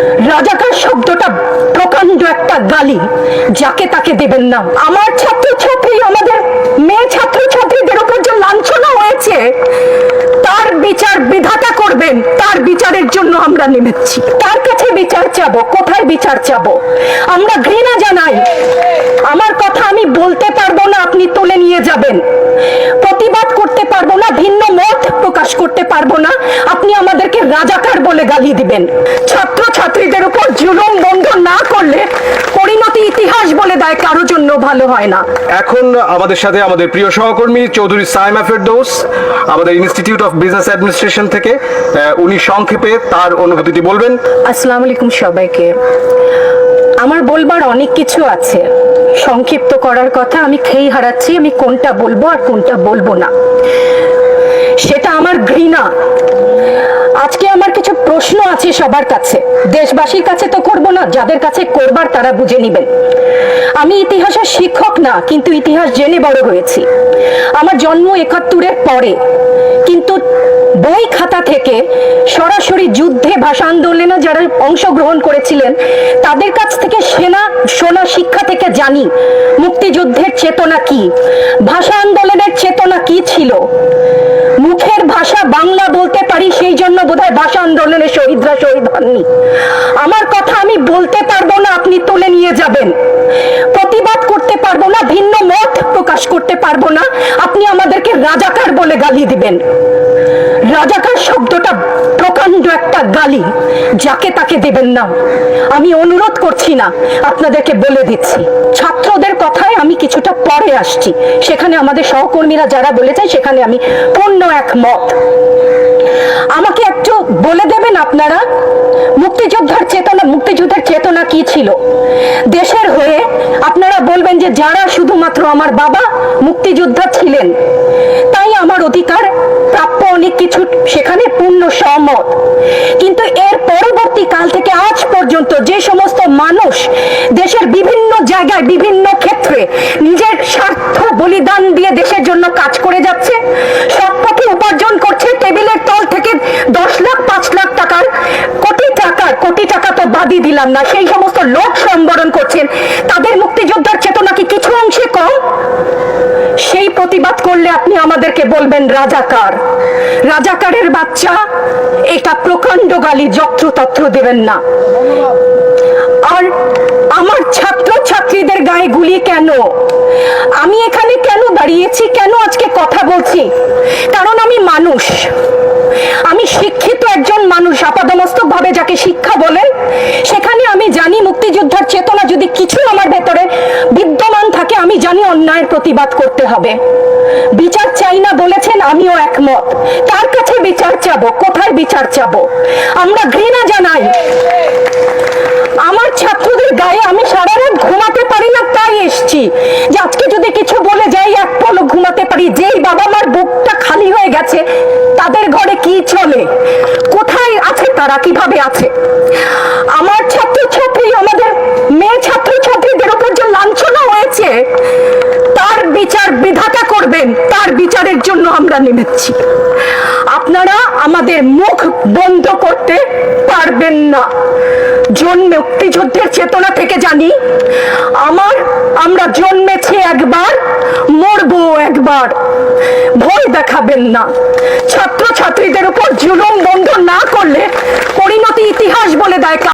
রাজাকার শব্দটা প্রকাণ্ড একটা গালি, যাকে তাকে দেবেন না। আমার ছাত্রছাত্রী, আমাদের মেয়ে ছাত্রছাত্রীদের উপর যে লাঞ্ছনা হয়েছে, তার বিচার বিধাতা করবেন। তার বিচারের জন্য আমরা নেমেছি। তার কাছে বিচার চাবো। কোথায় বিচার চাবো? আমরা ঘৃণা জানাই। আমার কথা আমি বলতে পারবো না, আপনি তুলে নিয়ে যাবেন। প্রতিবাদ করতে পারবো না, ভিন্ন মত প্রকাশ করতে পারবো না, আপনি আমাদেরকে রাজাকার বলে গালি দিবেন। ছাত্র ছাত্রীদের উপর জুলুম বন্ধ না করলে পরিণতি ইতিহাস বলে দেয় কারো জন্য ভালো হয় না। এখন আমাদের সাথে আমাদের প্রিয় সহকর্মী চৌধুরী সাইমা ফেরদৌস, আমাদের ইনস্টিটিউট অফ বিজনেস অ্যাডমিনিস্ট্রেশন থেকে, উনি সংক্ষেপে তার অনুভূতিটি বলবেন। আসসালামু আলাইকুম সবাইকে। আমার বলবার অনেক কিছু আছে, সংক্ষিপ্ত করার কথা আমি খেই হারাচ্ছি, আমি কোনটা বলবো আর কোনটা বলবো না, সেটা আমার ঘৃণা। আজকে আমার কিছু প্রশ্ন আছে সবার কাছে, দেশবাসীর কাছে তো করবো না, যাদের কাছে করবার তারা বুঝে নিবেন। আমি ইতিহাসের শিক্ষক না, কিন্তু ইতিহাস জেনে বড় হয়েছি। আমার জন্ম ৭১-এর পরে, কিন্তু বই খাতা থেকে সরাসরি যুদ্ধে, ভাষা আন্দোলনে যারা অংশগ্রহণ করেছিলেন তাদের কাছ থেকে শোনা শিক্ষা থেকে জানি মুক্তিযুদ্ধের চেতনা কি, ভাষা আন্দোলনের চেতনা কি ছিল। মুখের ভাষা বাংলা বলতে পারি, সেই জন্য বোধহয় ভাষা আন্দোলনের শহীদরা শহীদ হননি। আমার কথা আমি বলতে পারবো না, আপনি তুলে নিয়ে যাবেন। প্রতিবাদ করতে পারবো না, ভিন্ন মত প্রকাশ করতে পারবো না, আপনি আমাদেরকে রাজাকার বলে গালি দিবেন। রাজাকার শব্দটা প্রকাণ্ড একটা গালি, যাকে তাকে দেবেন না। আমি অনুরোধ করছি না, আপনাদেরকে বলে দিচ্ছি। ছাত্রদের কথায় আমি কিছুটা পরে আসছি, সেখানে আমাদের সহকর্মীরা যারা বলেছেন সেখানে আমি পূর্ণ একমত। আমাকে একটু বলে দেবেন আপনারা, মুক্তিযুদ্ধের চেতনা কি ছিল দেশের হয়ে? আপনারা বলবেন যে যারা শুধুমাত্র আমার বাবা মুক্তিযোদ্ধা ছিলেন, তাই আমার অধিকার প্রাপ্য অনেক কিছু, সেখানে পূর্ণ সহমত। কিন্তু এর পরবর্তী কাল থেকে আজ পর্যন্ত যে সমস্ত মানুষ দেশের বিভিন্ন জায়গায় বিভিন্ন ক্ষেত্রে নিজের স্বার্থ বলিদান দিয়ে দেশের জন্য কাজ করে যাচ্ছে, সৎ পথে উপার্জন করছে, টেবিলের তল থেকে 10 লাখ 5 লাখ টাকার কোটি টাকা তো বাদই দিলাম না, সেই সমস্ত লোক সম্বরণ করছেন, তাদের মুক্তিযোদ্ধার চেতনা কি কিছু অংশে কম? সেই প্রতিবাদ করলে আপনি আমাদেরকে বলবেন রাজাকার। রাজাকারের বাচ্চা, এটা প্রকাণ্ড গালি, যত্রতত্র দেবেন না। আর আমার ছাত্র ছাত্রীদের গায়ে গুলি কেন? আমি এখানে কেন দাঁড়িয়েছি, কেন আজকে কথা বলছি? কারণ আমি মানুষ, আমি শিক্ষিত একজন মানুষ, আপাদমস্তক ভাবে যাকে শিক্ষা বলেন। সেখানে আমি জানি মুক্তিযোদ্ধার চেতনা যদি কিছু আমার ভেতরে বিদ্যমান থাকে, আমি জানি অন্যায়ের প্রতিবাদ করতে হবে। বিচার চাই না বলেছেন, আমিও একমত। কার কাছে বিচার চাবো? কোথায় বিচার চাবো? আমরা ঘৃণা জানাই। আমার ছাত্রদের গায়ে আমি সারা রাত ঘুমাতে পারি না, তাই এসছি যে আজকে যদি কিছু বলে যাই এক পলক ঘুমাতে পারি। যেই বাবা মার বুকটা খালি হয়ে গেছে, তাদের ঘরে কি চলে, কোথায় আছে তারা, কিভাবে আছে? আমার ছাত্রছাত্রী, আমাদের মেয়ে ছাত্রছাত্রীদের উপর যে লাঞ্ছনা হয়েছে, তার বিচার বিধাতা করবেন। তার বিচারের জন্য আমরা নেমেছি। আপনারা আমাদের মুখ বন্ধ করতে পারবেন না। মুক্তিযুদ্ধের চেতনা থেকে জানি, আমরা জন্মেছি একবার, মরবো একবার। ভয় দেখাবেন না। ছাত্র ছাত্রীদের উপর জুলুম বন্ধ না করলে পরিণতি ইতিহাস বলে দেয়